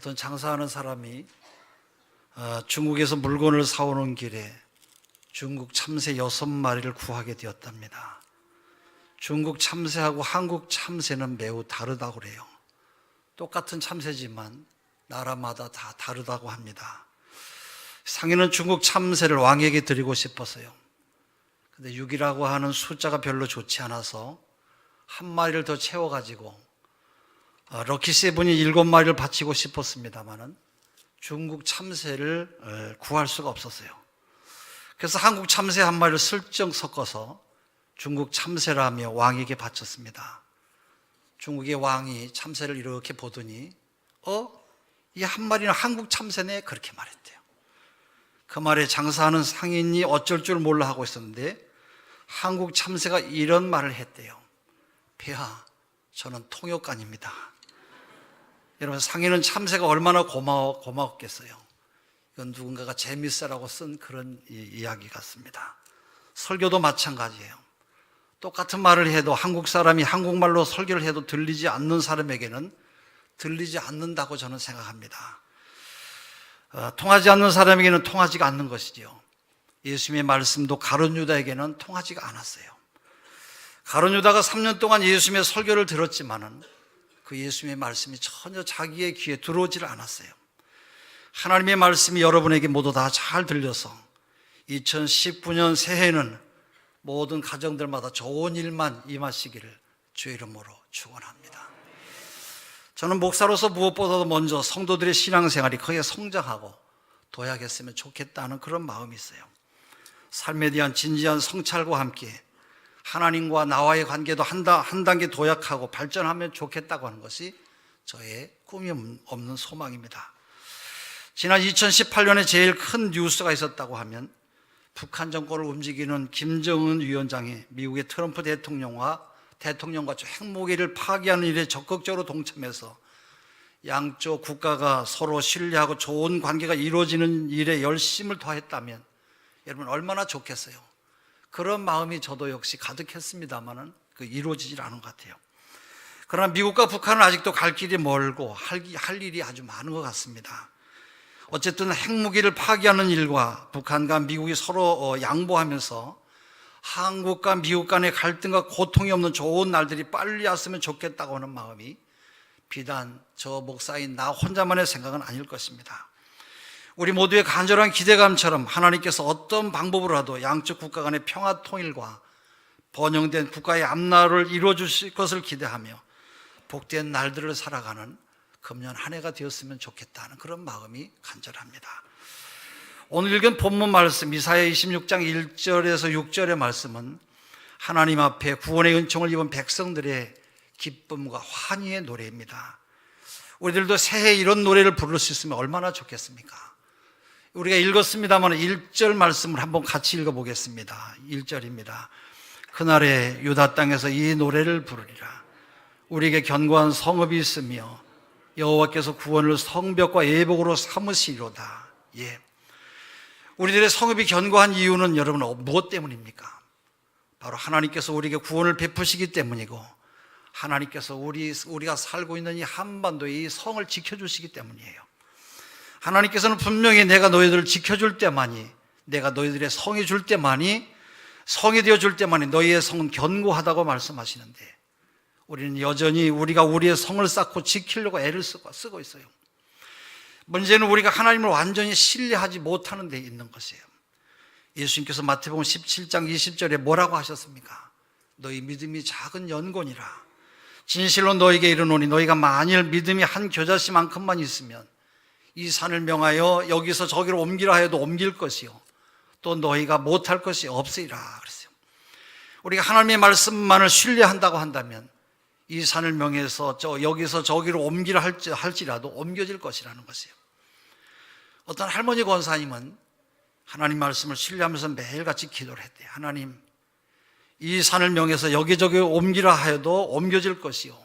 어떤 장사하는 사람이 중국에서 물건을 사오는 길에 중국 참새 6마리를 구하게 되었답니다. 중국 참새하고 한국 참새는 매우 다르다고 그래요. 똑같은 참새지만 나라마다 다 다르다고 합니다. 상인은 중국 참새를 왕에게 드리고 싶었어요. 근데 6이라고 하는 숫자가 별로 좋지 않아서 한 마리를 더 채워가지고 럭키 세븐이 7마리를 바치고 싶었습니다만은 중국 참새를 구할 수가 없었어요. 그래서 한국 참새 한 마리를 슬쩍 섞어서 중국 참새라며 왕에게 바쳤습니다. 중국의 왕이 참새를 이렇게 보더니 이 한 마리는 한국 참새네, 그렇게 말했대요. 그 말에 장사하는 상인이 어쩔 줄 몰라 하고 있었는데 한국 참새가 이런 말을 했대요. 폐하, 저는 통역관입니다. 여러분, 상인은 참새가 얼마나 고마웠겠어요. 이건 누군가가 재밌으라고 쓴 그런 이야기 같습니다. 설교도 마찬가지예요. 똑같은 말을 해도 한국 사람이 한국말로 설교를 해도 들리지 않는 사람에게는 들리지 않는다고 저는 생각합니다. 통하지 않는 사람에게는 통하지가 않는 것이지요. 예수님의 말씀도 가룟 유다에게는 통하지가 않았어요. 가룟 유다가 3년 동안 예수님의 설교를 들었지만은 그 예수님의 말씀이 전혀 자기의 귀에 들어오지를 않았어요. 하나님의 말씀이 여러분에게 모두 다 잘 들려서 2019년 새해는 모든 가정들마다 좋은 일만 임하시기를 주의 이름으로 축원합니다. 저는 목사로서 무엇보다도 먼저 성도들의 신앙생활이 크게 성장하고 도약했으면 좋겠다는 그런 마음이 있어요. 삶에 대한 진지한 성찰과 함께 하나님과 나와의 관계도 한 단계 도약하고 발전하면 좋겠다고 하는 것이 저의 꿈이 없는 소망입니다. 지난 2018년에 제일 큰 뉴스가 있었다고 하면 북한 정권을 움직이는 김정은 위원장이 미국의 트럼프 대통령과 핵무기를 파기하는 일에 적극적으로 동참해서 양쪽 국가가 서로 신뢰하고 좋은 관계가 이루어지는 일에 열심을 더했다면 여러분 얼마나 좋겠어요. 그런 마음이 저도 역시 가득했습니다만은 이루어지질 않은 것 같아요. 그러나 미국과 북한은 아직도 갈 길이 멀고 할 일이 아주 많은 것 같습니다. 어쨌든 핵무기를 파기하는 일과 북한과 미국이 서로 양보하면서 한국과 미국 간의 갈등과 고통이 없는 좋은 날들이 빨리 왔으면 좋겠다고 하는 마음이 비단 저 목사인 나 혼자만의 생각은 아닐 것입니다. 우리 모두의 간절한 기대감처럼 하나님께서 어떤 방법으로라도 양쪽 국가 간의 평화 통일과 번영된 국가의 앞날을 이루어 주실 것을 기대하며 복된 날들을 살아가는 금년 한 해가 되었으면 좋겠다는 그런 마음이 간절합니다. 오늘 읽은 본문 말씀 이사야 26장 1절에서 6절의 말씀은 하나님 앞에 구원의 은총을 입은 백성들의 기쁨과 환희의 노래입니다. 우리들도 새해 이런 노래를 부를 수 있으면 얼마나 좋겠습니까? 우리가 읽었습니다만 1절 말씀을 한번 같이 읽어보겠습니다. 1절입니다. 그날에 유다 땅에서 이 노래를 부르리라. 우리에게 견고한 성읍이 있으며 여호와께서 구원을 성벽과 예복으로 삼으시리로다. 예. 우리들의 성읍이 견고한 이유는 여러분 무엇 때문입니까? 바로 하나님께서 우리에게 구원을 베푸시기 때문이고 하나님께서 우리가 살고 있는 이 한반도의 이 성을 지켜주시기 때문이에요. 하나님께서는 분명히 내가 너희들을 지켜줄 때만이, 내가 너희들의 성이 줄 때만이, 성이 되어줄 때만이 너희의 성은 견고하다고 말씀하시는데 우리는 여전히 우리가 우리의 성을 쌓고 지키려고 애를 쓰고 있어요. 문제는 우리가 하나님을 완전히 신뢰하지 못하는 데 있는 것이에요. 예수님께서 마태복음 17장 20절에 뭐라고 하셨습니까? 너희 믿음이 작은 연곤이라. 진실로 너희에게 이르노니 너희가 만일 믿음이 한 겨자씨만큼만 있으면 이 산을 명하여 여기서 저기로 옮기라 하여도 옮길 것이요 또 너희가 못할 것이 없으리라 그랬어요. 우리가 하나님의 말씀만을 신뢰한다고 한다면 이 산을 명해서 여기서 저기로 옮기라 할지라도 옮겨질 것이라는 것이에요. 어떤 할머니 권사님은 하나님 말씀을 신뢰하면서 매일같이 기도를 했대요. 하나님, 이 산을 명해서 여기저기 옮기라 하여도 옮겨질 것이요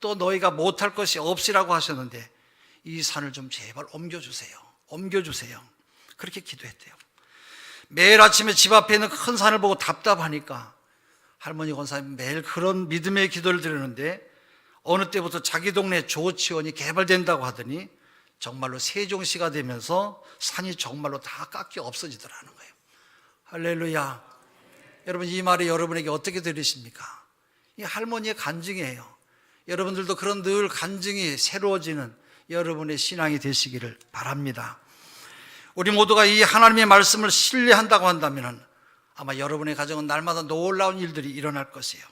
또 너희가 못할 것이 없으라고 하셨는데 이 산을 좀 제발 옮겨주세요. 그렇게 기도했대요. 매일 아침에 집 앞에 있는 큰 산을 보고 답답하니까 할머니 권사님 매일 그런 믿음의 기도를 드리는데 어느 때부터 자기 동네 조치원이 개발된다고 하더니 정말로 세종시가 되면서 산이 정말로 다 깎여 없어지더라는 거예요. 할렐루야. 여러분, 이 말이 여러분에게 어떻게 들리십니까? 이 할머니의 간증이에요. 여러분들도 그런 늘 간증이 새로워지는 여러분의 신앙이 되시기를 바랍니다. 우리 모두가 이 하나님의 말씀을 신뢰한다고 한다면 아마 여러분의 가정은 날마다 놀라운 일들이 일어날 것이에요.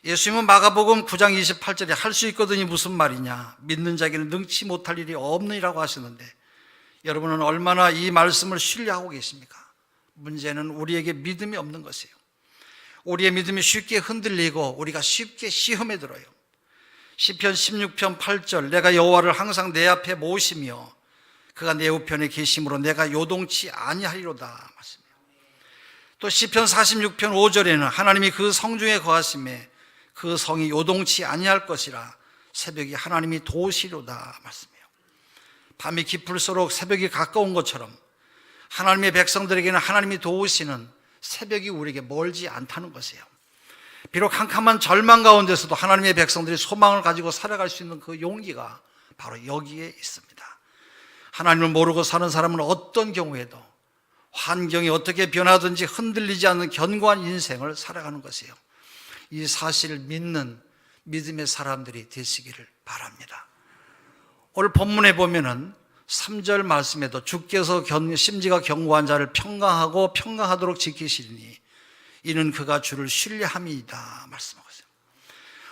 예수님은 마가복음 9장 28절에 할 수 있거든이 무슨 말이냐, 믿는 자에게는 능치 못할 일이 없느니라고 하셨는데, 여러분은 얼마나 이 말씀을 신뢰하고 계십니까? 문제는 우리에게 믿음이 없는 것이에요. 우리의 믿음이 쉽게 흔들리고 우리가 쉽게 시험에 들어요. 시편 16편 8절, 내가 여호와를 항상 내 앞에 모시며 그가 내 우편에 계심으로 내가 요동치 아니하리로다 말씀이에요. 또 시편 46편 5절에는 하나님이 그 성중에 거하심에 그 성이 요동치 아니할 것이라 새벽이 하나님이 도우시로다 말씀이에요. 밤이 깊을수록 새벽이 가까운 것처럼 하나님의 백성들에게는 하나님이 도우시는 새벽이 우리에게 멀지 않다는 것이에요. 비록 캄캄한 절망 가운데서도 하나님의 백성들이 소망을 가지고 살아갈 수 있는 그 용기가 바로 여기에 있습니다. 하나님을 모르고 사는 사람은 어떤 경우에도 환경이 어떻게 변하든지 흔들리지 않는 견고한 인생을 살아가는 것이에요. 이 사실을 믿는 믿음의 사람들이 되시기를 바랍니다. 오늘 본문에 보면은 3절 말씀에도 주께서 심지가 견고한 자를 평강하고 평강하도록 지키시리니 이는 그가 주를 신뢰함이다 말씀하고 있어요.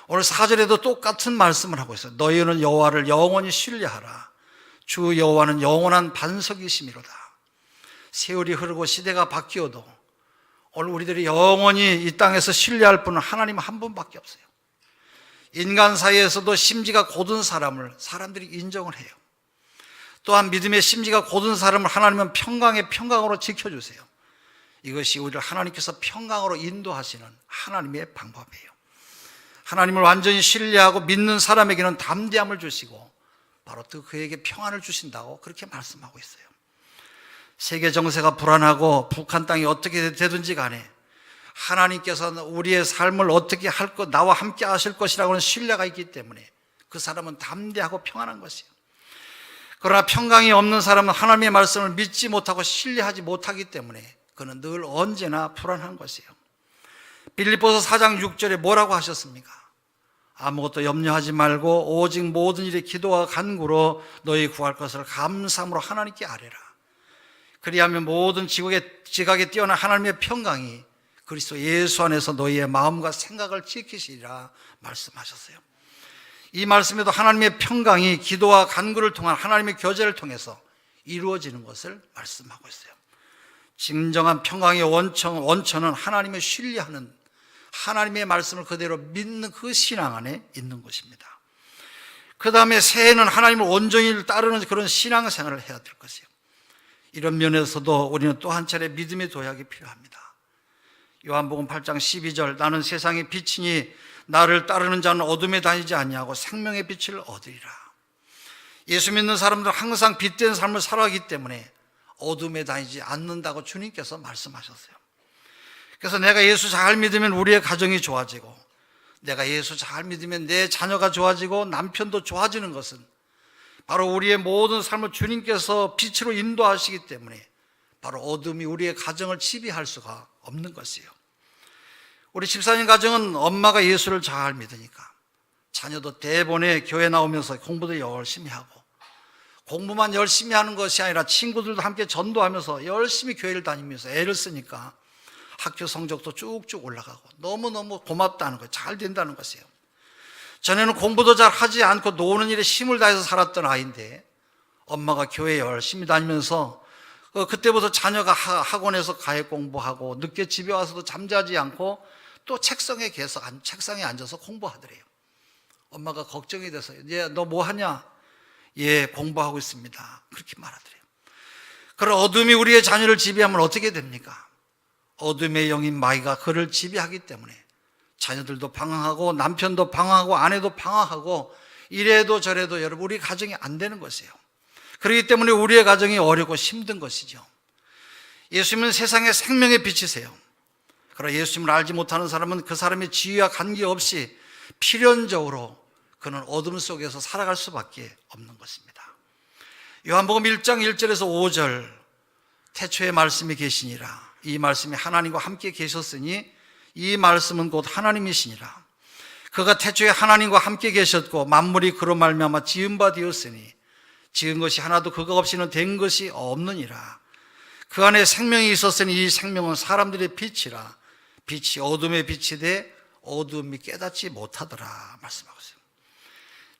오늘 4절에도 똑같은 말씀을 하고 있어요. 너희는 여호와를 영원히 신뢰하라. 주 여호와는 영원한 반석이심이로다. 세월이 흐르고 시대가 바뀌어도 오늘 우리들이 영원히 이 땅에서 신뢰할 분은 하나님 한 분밖에 없어요. 인간 사이에서도 심지가 곧은 사람을 사람들이 인정을 해요. 또한 믿음의 심지가 곧은 사람을 하나님은 평강의 평강으로 지켜주세요. 이것이 우리를 하나님께서 평강으로 인도하시는 하나님의 방법이에요. 하나님을 완전히 신뢰하고 믿는 사람에게는 담대함을 주시고 바로 또 그에게 평안을 주신다고 그렇게 말씀하고 있어요. 세계 정세가 불안하고 북한 땅이 어떻게 되든지 간에 하나님께서는 우리의 삶을 어떻게 할 것, 나와 함께 하실 것이라고는 신뢰가 있기 때문에 그 사람은 담대하고 평안한 것이에요. 그러나 평강이 없는 사람은 하나님의 말씀을 믿지 못하고 신뢰하지 못하기 때문에 그는 늘 언제나 불안한 것이에요. 빌립보서 4장 6절에 뭐라고 하셨습니까? 아무것도 염려하지 말고 오직 모든 일에 기도와 간구로 너희 구할 것을 감사함으로 하나님께 아뢰라. 그리하면 모든 지각에 뛰어난 하나님의 평강이 그리스도 예수 안에서 너희의 마음과 생각을 지키시리라 말씀하셨어요. 이 말씀에도 하나님의 평강이 기도와 간구를 통한 하나님의 교제를 통해서 이루어지는 것을 말씀하고 있어요. 진정한 평강의 원천은 하나님을 신뢰하는 하나님의 말씀을 그대로 믿는 그 신앙 안에 있는 것입니다. 그 다음에 새해는 하나님을 온전히 따르는 그런 신앙생활을 해야 될 것이에요. 이런 면에서도 우리는 또 한 차례 믿음의 도약이 필요합니다. 요한복음 8장 12절, 나는 세상의 빛이니 나를 따르는 자는 어둠에 다니지 아니하고 생명의 빛을 얻으리라. 예수 믿는 사람들은 항상 빛된 삶을 살아가기 때문에 어둠에 다니지 않는다고 주님께서 말씀하셨어요. 그래서 내가 예수 잘 믿으면 우리의 가정이 좋아지고, 내가 예수 잘 믿으면 내 자녀가 좋아지고 남편도 좋아지는 것은 바로 우리의 모든 삶을 주님께서 빛으로 인도하시기 때문에 바로 어둠이 우리의 가정을 지배할 수가 없는 것이에요. 우리 집사님 가정은 엄마가 예수를 잘 믿으니까 자녀도 대본에 교회 나오면서 공부도 열심히 하고, 공부만 열심히 하는 것이 아니라 친구들도 함께 전도하면서 열심히 교회를 다니면서 애를 쓰니까 학교 성적도 쭉쭉 올라가고 너무너무 고맙다는 거예요. 잘 된다는 것이에요. 전에는 공부도 잘 하지 않고 노는 일에 힘을 다해서 살았던 아이인데 엄마가 교회 열심히 다니면서 그때부터 자녀가 학원에서 가액 공부하고 늦게 집에 와서도 잠자지 않고 또 책상에 앉아서 공부하더래요. 엄마가 걱정이 돼서, 얘 너 뭐 하냐? 예, 공부하고 있습니다. 그렇게 말하더래요. 그런 어둠이 우리의 자녀를 지배하면 어떻게 됩니까? 어둠의 영인 마귀가 그를 지배하기 때문에 자녀들도 방황하고 남편도 방황하고 아내도 방황하고 이래도 저래도 여러분 우리 가정이 안 되는 것이에요. 그렇기 때문에 우리의 가정이 어렵고 힘든 것이죠. 예수님은 세상의 생명의 빛이세요. 그러나 예수님을 알지 못하는 사람은 그 사람의 지위와 관계없이 필연적으로 그는 어둠 속에서 살아갈 수밖에 없는 것입니다. 요한복음 1장 1절에서 5절, 태초에 말씀이 계시니라. 이 말씀이 하나님과 함께 계셨으니 이 말씀은 곧 하나님이시니라. 그가 태초에 하나님과 함께 계셨고 만물이 그로 말미암아 지은 바 되었으니 지은 것이 하나도 그가 없이는 된 것이 없느니라. 그 안에 생명이 있었으니 이 생명은 사람들의 빛이라. 빛이 어둠에 빛이 돼 어둠이 깨닫지 못하더라 말씀하고 있어요.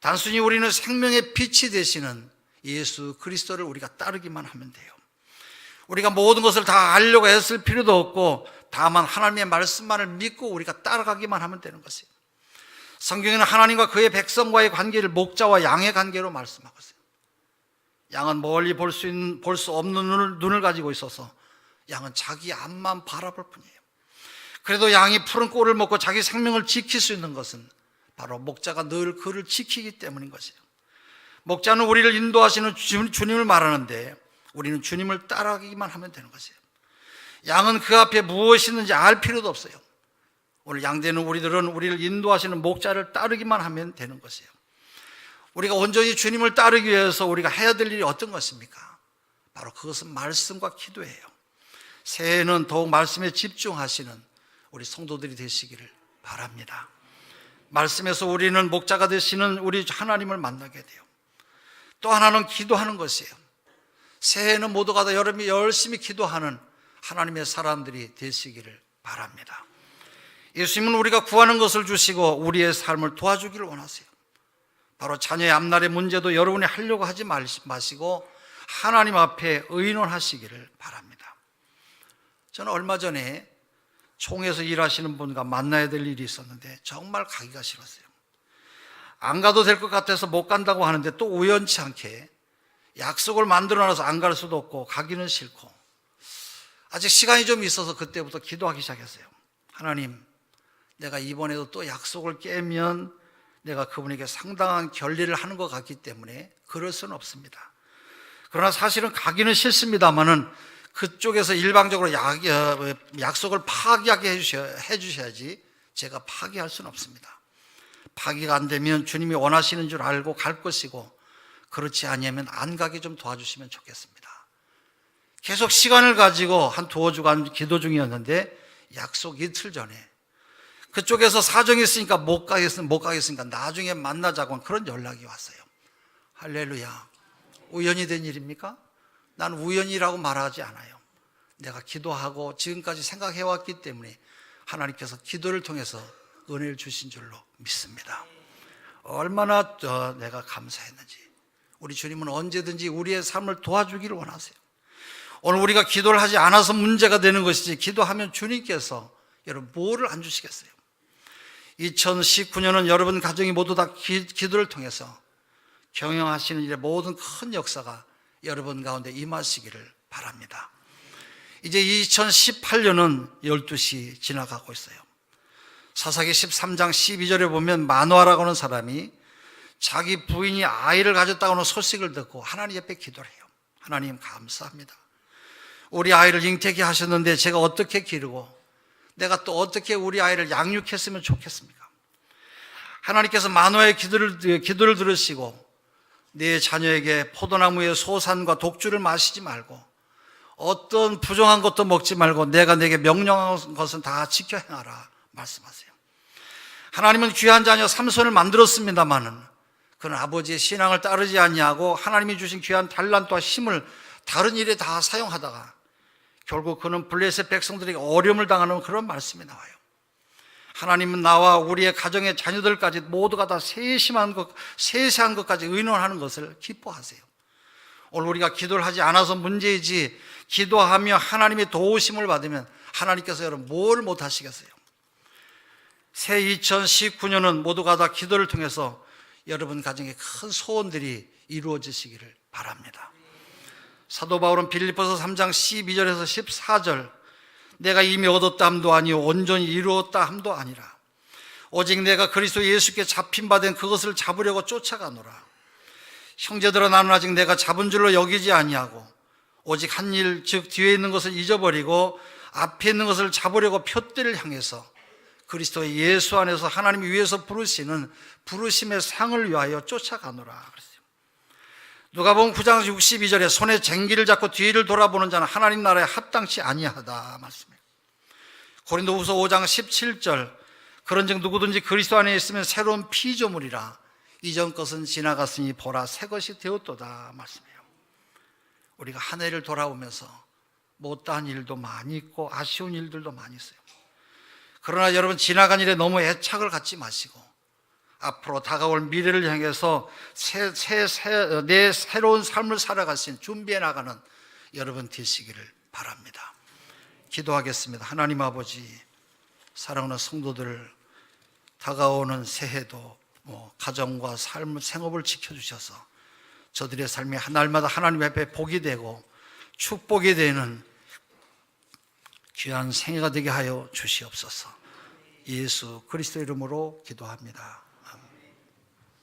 단순히 우리는 생명의 빛이 되시는 예수 그리스도를 우리가 따르기만 하면 돼요. 우리가 모든 것을 다 알려고 애쓸 필요도 없고 다만 하나님의 말씀만을 믿고 우리가 따라가기만 하면 되는 것이에요. 성경에는 하나님과 그의 백성과의 관계를 목자와 양의 관계로 말씀하고 있어요. 양은 멀리 볼 수 없는 눈을 가지고 있어서 양은 자기 앞만 바라볼 뿐이에요. 그래도 양이 푸른 꼴을 먹고 자기 생명을 지킬 수 있는 것은 바로 목자가 늘 그를 지키기 때문인 것이에요. 목자는 우리를 인도하시는 주님을 말하는데 우리는 주님을 따라가기만 하면 되는 것이에요. 양은 그 앞에 무엇이 있는지 알 필요도 없어요. 오늘 양되는 우리들은 우리를 인도하시는 목자를 따르기만 하면 되는 것이에요. 우리가 온전히 주님을 따르기 위해서 우리가 해야 될 일이 어떤 것입니까? 바로 그것은 말씀과 기도예요. 새해에는 더욱 말씀에 집중하시는 우리 성도들이 되시기를 바랍니다. 말씀에서 우리는 목자가 되시는 우리 하나님을 만나게 돼요. 또 하나는 기도하는 것이에요. 새해에는 모두가 다 여러분이 열심히 기도하는 하나님의 사람들이 되시기를 바랍니다. 예수님은 우리가 구하는 것을 주시고 우리의 삶을 도와주기를 원하세요. 바로 자녀의 앞날의 문제도 여러분이 하려고 하지 마시고 하나님 앞에 의논하시기를 바랍니다. 저는 얼마 전에 총에서 일하시는 분과 만나야 될 일이 있었는데 정말 가기가 싫었어요. 안 가도 될 것 같아서 못 간다고 하는데 또 우연치 않게 약속을 만들어놔서 안 갈 수도 없고 가기는 싫고 아직 시간이 좀 있어서 그때부터 기도하기 시작했어요. 하나님, 내가 이번에도 또 약속을 깨면 내가 그분에게 상당한 결례를 하는 것 같기 때문에 그럴 수는 없습니다. 그러나 사실은 가기는 싫습니다만은 그쪽에서 일방적으로 약속을 파기하게 해주셔야지 제가 파기할 수는 없습니다. 파기가 안 되면 주님이 원하시는 줄 알고 갈 것이고 그렇지 아니하면 안 가게 좀 도와주시면 좋겠습니다. 계속 시간을 가지고 한 두어 주간 기도 중이었는데 약속 이틀 전에 그쪽에서 사정이 있으니까 못 가겠으니까 나중에 만나자고 그런 연락이 왔어요. 할렐루야. 우연히 된 일입니까? 난 우연이라고 말하지 않아요. 내가 기도하고 지금까지 생각해왔기 때문에 하나님께서 기도를 통해서 은혜를 주신 줄로 믿습니다. 얼마나 내가 감사했는지. 우리 주님은 언제든지 우리의 삶을 도와주기를 원하세요. 오늘 우리가 기도를 하지 않아서 문제가 되는 것이지 기도하면 주님께서 여러분 뭐를 안 주시겠어요? 2019년은 여러분 가정이 모두 다 기도를 통해서 경영하시는 일의 모든 큰 역사가 여러분 가운데 임하시기를 바랍니다. 이제 2018년은 12시 지나가고 있어요. 사사기 13장 12절에 보면 마노아라고 하는 사람이 자기 부인이 아이를 가졌다고 하는 소식을 듣고 하나님 옆에 기도를 해요. 하나님 감사합니다. 우리 아이를 잉태케 하셨는데 제가 어떻게 기르고 내가 또 어떻게 우리 아이를 양육했으면 좋겠습니까? 하나님께서 마노아의 기도를 들으시고 네 자녀에게 포도나무의 소산과 독주를 마시지 말고 어떤 부정한 것도 먹지 말고 내가 내게 명령한 것은 다 지켜 행하라 말씀하세요. 하나님은 귀한 자녀 삼손을 만들었습니다마는 그는 아버지의 신앙을 따르지 아니하고 하나님이 주신 귀한 달란트와 힘을 다른 일에 다 사용하다가 결국 그는 블레셋 백성들에게 어려움을 당하는 그런 말씀이 나와요. 하나님은 나와 우리의 가정의 자녀들까지 모두가 다 세세한 것까지 의논하는 것을 기뻐하세요. 오늘 우리가 기도를 하지 않아서 문제이지 기도하며 하나님의 도우심을 받으면 하나님께서 여러분 뭘 못하시겠어요? 새 2019년은 모두가 다 기도를 통해서 여러분 가정에 큰 소원들이 이루어지시기를 바랍니다. 사도 바울은 빌립보서 3장 12절에서 14절 내가 이미 얻었다 함도 아니요 온전히 이루었다 함도 아니라 오직 내가 그리스도 예수께 잡힌 바 된 그것을 잡으려고 쫓아가노라. 형제들아 나는 아직 내가 잡은 줄로 여기지 아니하고 오직 한 일 즉 뒤에 있는 것을 잊어버리고 앞에 있는 것을 잡으려고 표대를 향해서 그리스도의 예수 안에서 하나님이 위에서 부르시는 부르심의 상을 위하여 쫓아가노라 그랬어요. 누가복음 9장 62절에 손에 쟁기를 잡고 뒤를 돌아보는 자는 하나님 나라에 합당치 아니하다 말씀해요. 고린도후서 5장 17절 그런즉 누구든지 그리스도 안에 있으면 새로운 피조물이라 이전 것은 지나갔으니 보라 새 것이 되었도다 말씀해요. 우리가 한 해를 돌아오면서 못다한 일도 많이 있고 아쉬운 일들도 많이 있어요. 그러나 여러분 지나간 일에 너무 애착을 갖지 마시고 앞으로 다가올 미래를 향해서 내 새로운 삶을 살아갈 수 있는 준비해 나가는 여러분 되시기를 바랍니다. 기도하겠습니다. 하나님 아버지, 사랑하는 성도들 다가오는 새해도 가정과 삶, 생업을 지켜주셔서 저들의 삶이 날마다 하나님 앞에 복이 되고 축복이 되는 귀한 생애가 되게 하여 주시옵소서. 예수 그리스도 이름으로 기도합니다.